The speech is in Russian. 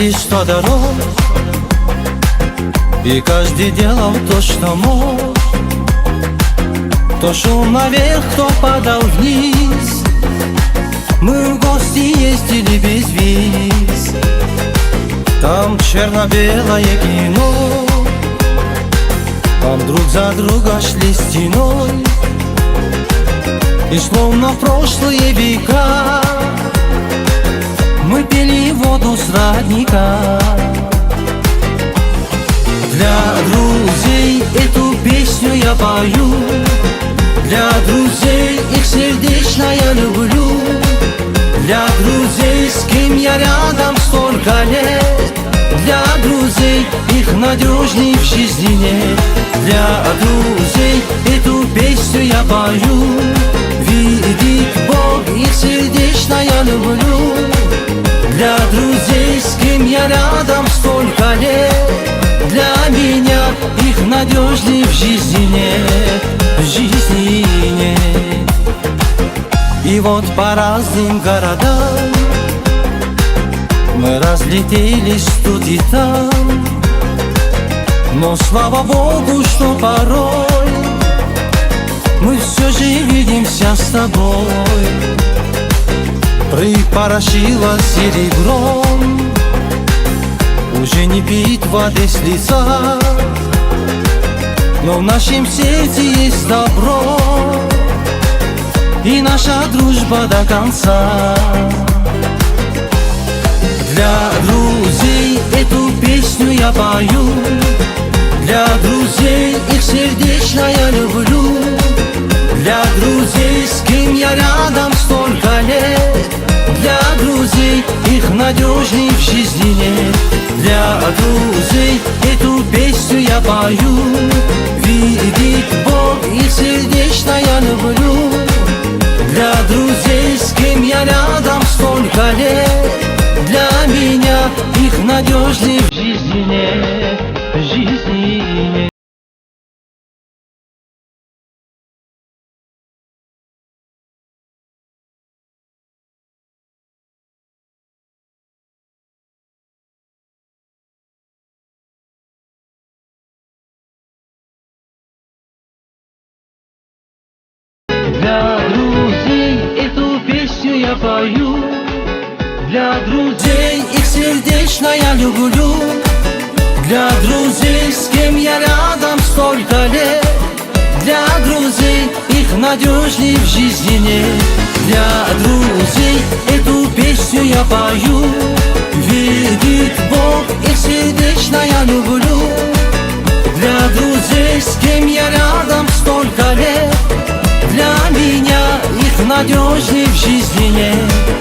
вместе 100 дорог, и каждый делал то, что мог. Кто шел наверх, кто падал вниз. Мы в гости ездили без виз. Там черно-белое кино, там друг за друга шли стеной. И словно в прошлые века мы пили воду с родника. Для друзей эту песню я пою, для друзей их сердечно я люблю, для друзей, с кем я рядом столько лет, для друзей их надежней в жизни нет. Для друзей эту песню я пою, видит Бог, их сердечно я люблю, для друзей, с кем я рядом столько лет, для меня их надежней в жизни нет, в жизни нет. И вот по разным городам мы разлетелись тут и там, но слава Богу, что порой мы все же видимся с тобой. Припорошила серебром, уже не пить воды с лица, но в нашем сердце есть добро, и наша дружба до конца. Для друзей эту песню я пою, для друзей их сердечно я люблю, для друзей, с кем я рядом столько лет, для друзей их надежней в жизни нет. Для друзей эту песню я пою, видит Бог, их сердечно я люблю, для друзей, с кем я рядом столько лет, для меня их надежней в жизни нет, в жизни нет. Для друзей эту песню я пою, для друзей их сердечно я люблю, для друзей, с кем я рядом столько лет, для друзей их надежней в жизни нет. Для друзей эту песню я пою, видит Бог, их сердечно я люблю, для друзей, с кем я рядом столько лет, для меня их надежней в жизни нет.